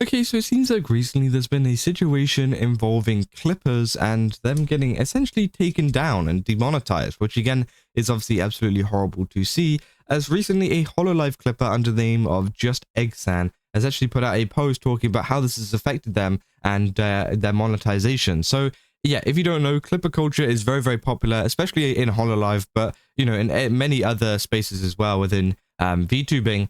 Okay, so it seems like recently there's been a situation involving clippers and them getting essentially taken down and demonetized, which again is obviously absolutely horrible to see, as recently a Hololive clipper under the name of Just Eggsan has actually put out a post talking about how this has affected them and their monetization. So yeah, if you don't know, clipper culture is very, very popular, especially in Hololive, but you know, in many other spaces as well within VTubing.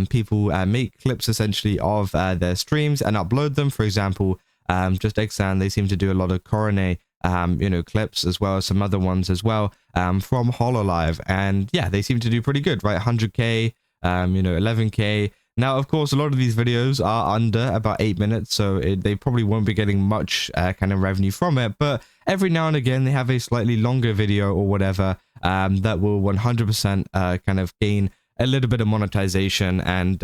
People make clips essentially of their streams and upload them. For example, Just Exan, they seem to do a lot of Korone, clips, as well as some other ones as well, from Hololive. And yeah, they seem to do pretty good, right? 100K, 11K. Now, of course, a lot of these videos are under about 8 minutes, so they probably won't be getting much kind of revenue from it. But every now and again, they have a slightly longer video or whatever that will 100% kind of gain a little bit of monetization and,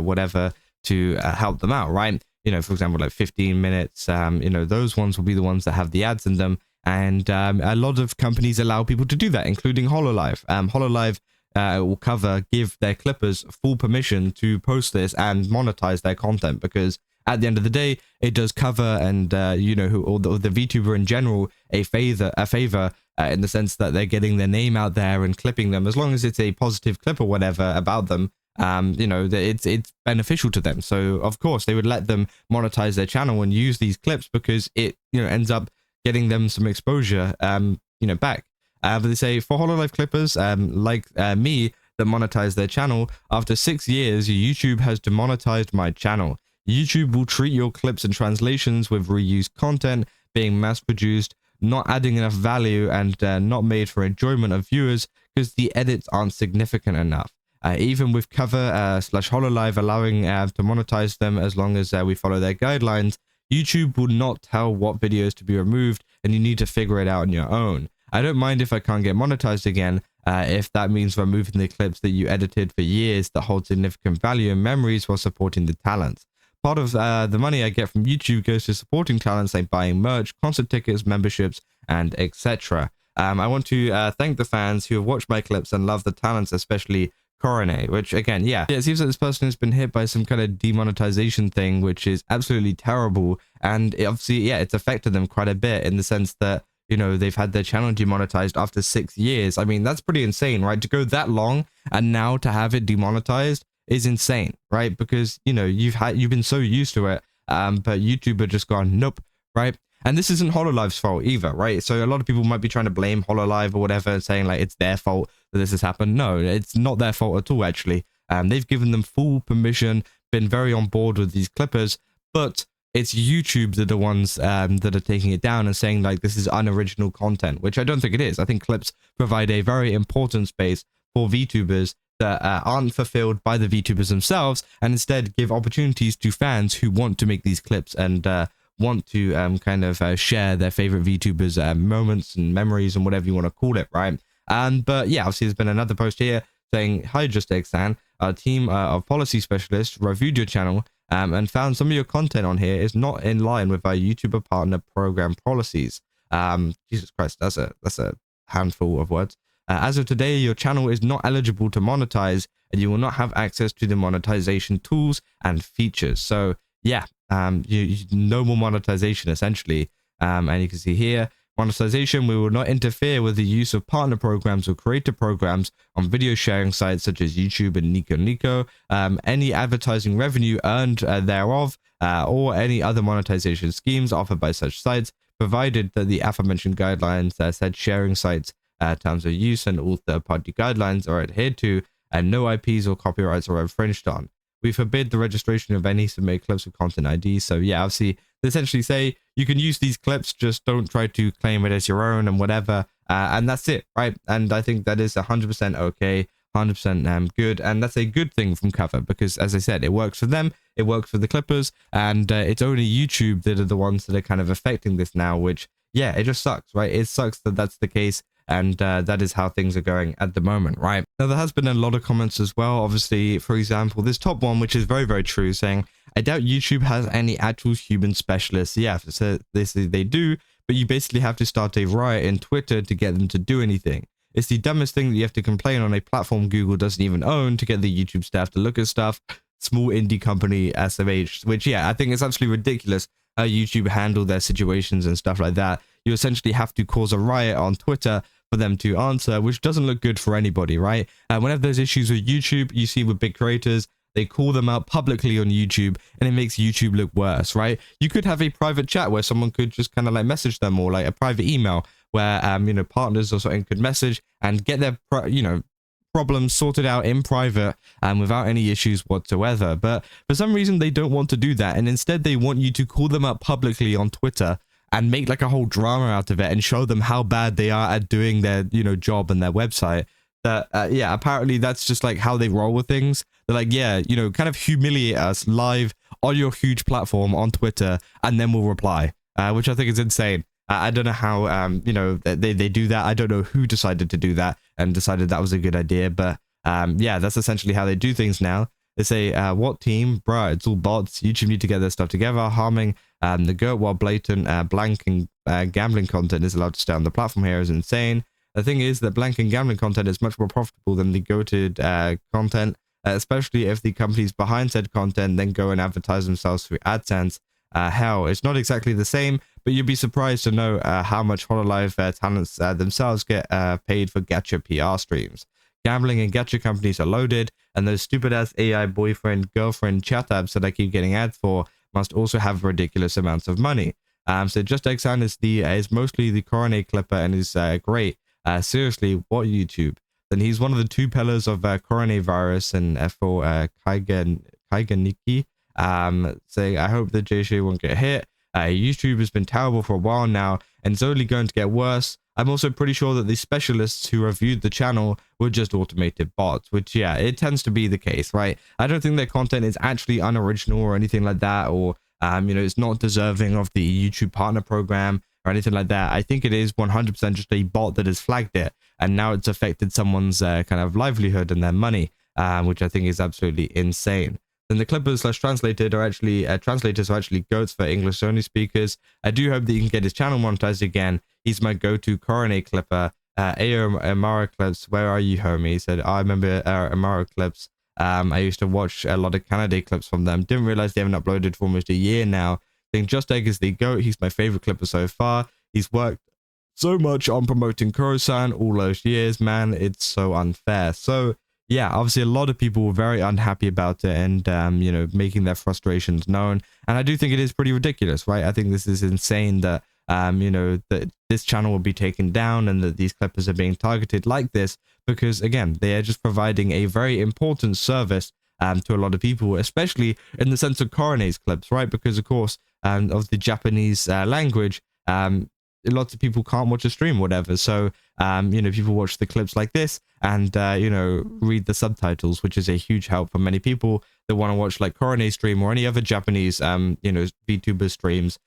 whatever to help them out, right? For example, like 15 minutes, those ones will be the ones that have the ads in them. And a lot of companies allow people to do that, including Hololive. Hololive will give their clippers full permission to post this and monetize their content, because at the end of the day, it does cover and, or the VTuber in general a favor in the sense that they're getting their name out there and clipping them, as long as it's a positive clip or whatever about them. It's beneficial to them. So of course they would let them monetize their channel and use these clips, because it ends up getting them some exposure back. But they say for Hololive clippers like me that monetize their channel, after 6 years YouTube has demonetized my channel. YouTube will treat your clips and translations with reused content, being mass produced, not adding enough value, and not made for enjoyment of viewers because the edits aren't significant enough. Even with cover / Hololive allowing to monetize them as long as we follow their guidelines, YouTube will not tell what videos to be removed, and you need to figure it out on your own. I don't mind if I can't get monetized again, if that means removing the clips that you edited for years that hold significant value and memories while supporting the talents. Part of the money I get from YouTube goes to supporting talents like buying merch, concert tickets, memberships, and etc. I want to thank the fans who have watched my clips and love the talents, especially Korone, which again, yeah, it seems like this person has been hit by some kind of demonetization thing, which is absolutely terrible. And obviously, yeah, it's affected them quite a bit in the sense that, they've had their channel demonetized after 6 years. I mean, that's pretty insane, right? To go that long and now to have it demonetized is insane, right? Because you've been so used to it, but YouTube have just gone nope, right? And this isn't Hololive's fault either, right? So a lot of people might be trying to blame Hololive or whatever, saying like it's their fault that this has happened. No, it's not their fault at all, actually. They've given them full permission, been very on board with these clippers, but it's YouTube that are the ones that are taking it down and saying like this is unoriginal content, which I don't think it is. I think clips provide a very important space for VTubers that aren't fulfilled by the VTubers themselves, and instead give opportunities to fans who want to make these clips and want to share their favorite VTubers moments and memories and whatever you want to call it, right? But yeah, obviously there's been another post here saying, "Hi, Just Exan, our team of policy specialists reviewed your channel and found some of your content on here is not in line with our YouTuber partner program policies." Jesus Christ, that's a handful of words. As of today, your channel is not eligible to monetize, and you will not have access to the monetization tools and features. So yeah, no more monetization essentially. And you can see here, monetization, we will not interfere with the use of partner programs or creator programs on video sharing sites such as YouTube and Nico. Any advertising revenue earned thereof, or any other monetization schemes offered by such sites, provided that the aforementioned guidelines said sharing sites, terms of use, and all third-party guidelines are adhered to, and no IPs or copyrights are infringed on. We forbid the registration of any submitted clips with content ID. So yeah, obviously they essentially say you can use these clips, just don't try to claim it as your own and whatever, and that's it, right? And I think that is 100% okay, 100% good, and that's a good thing from Cover, because as I said, it works for them, it works for the clippers, and it's only YouTube that are the ones that are kind of affecting this now, which yeah, it just sucks, right? It sucks that that's the case. And that is how things are going at the moment, right? Now, there has been a lot of comments as well. Obviously, for example, this top one, which is very, very true, saying, "I doubt YouTube has any actual human specialists." Yeah, so they do, but you basically have to start a riot in Twitter to get them to do anything. It's the dumbest thing that you have to complain on a platform Google doesn't even own to get the YouTube staff to look at stuff. small indie company SMH, which, yeah, I think it's absolutely ridiculous how YouTube handle their situations and stuff like that. You essentially have to cause a riot on Twitter for them to answer, which doesn't look good for anybody, right? Whenever there's issues with YouTube, you see with big creators, they call them out publicly on YouTube, and it makes YouTube look worse, right? You could have a private chat where someone could just kind of like message them, or like a private email where, you know, partners or something could message and get their, you know, problems sorted out in private and without any issues whatsoever. But for some reason, they don't want to do that. And instead, they want you to call them up publicly on Twitter and make like a whole drama out of it and show them how bad they are at doing their, you know, job and their website. That, yeah, apparently that's just like how they roll with things. They're like, yeah, you know, kind of humiliate us live on your huge platform on Twitter, and then we'll reply, which I think is insane. I don't know how, you know, they do that. I don't know who decided to do that and decided that was a good idea. But yeah, that's essentially how they do things now. They say, what team? Bruh, it's all bots. YouTube need to get their stuff together. Harming the GERT while blatant blanking gambling content is allowed to stay on the platform here is insane. The thing is that blanking gambling content is much more profitable than the goated content, especially if the companies behind said content then go and advertise themselves through AdSense. Hell, it's not exactly the same, but you'd be surprised to know how much Hololive talents themselves get paid for gacha PR streams. Gambling and gacha companies are loaded, and those stupid-ass AI boyfriend, girlfriend chat apps that I keep getting ads for must also have ridiculous amounts of money. So Just Egg Sound is mostly the Korone clipper and is great. Seriously, what YouTube? Then he's one of the two pillars of coronavirus and for Kaiganiki. Saying, I hope the JC won't get hit. YouTube has been terrible for a while now, and it's only going to get worse. I'm also pretty sure that the specialists who reviewed the channel were just automated bots, which, yeah, it tends to be the case, right? I don't think their content is actually unoriginal or anything like that, or, you know, it's not deserving of the YouTube partner program or anything like that. I think it is 100% just a bot that has flagged it, and now it's affected someone's kind of livelihood and their money, which I think is absolutely insane. Then the clippers / translated are actually translators are actually goats for English only speakers. I do hope that you can get his channel monetized again. He's my go-to Korone clipper. Ayo Amara clips, where are you, homie? He said, I remember Amara clips. I used to watch a lot of Canada clips from them. Didn't realize they haven't uploaded for almost a year now. I think Just Egg is the goat. He's my favorite clipper so far. He's worked so much on promoting Kuro-san all those years, man. It's so unfair. So yeah, obviously a lot of people were very unhappy about it and, you know, making their frustrations known. And I do think it is pretty ridiculous, right? I think this is insane that, you know, that this channel will be taken down and that these clippers are being targeted like this because, again, they are just providing a very important service to a lot of people, especially in the sense of Korone's clips, right? Because, of course, of the Japanese language, lots of people can't watch a stream or whatever. So, you know, people watch the clips like this and, you know, read the subtitles, which is a huge help for many people that want to watch like Korone stream or any other Japanese, you know, VTuber streams,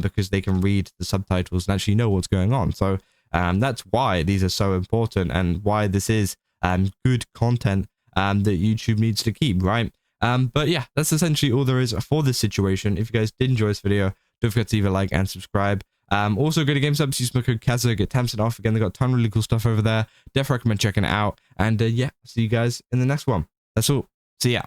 because they can read the subtitles and actually know what's going on. So that's why these are so important and why this is good content that YouTube needs to keep, right? But yeah, that's essentially all there is for this situation. If you guys did enjoy this video, don't forget to leave a like and subscribe. Also go to GameSubs, use my code Kazo, get 10% off. Again, they got a ton of really cool stuff over there. Definitely recommend checking it out. And yeah, see you guys in the next one. That's all. See ya.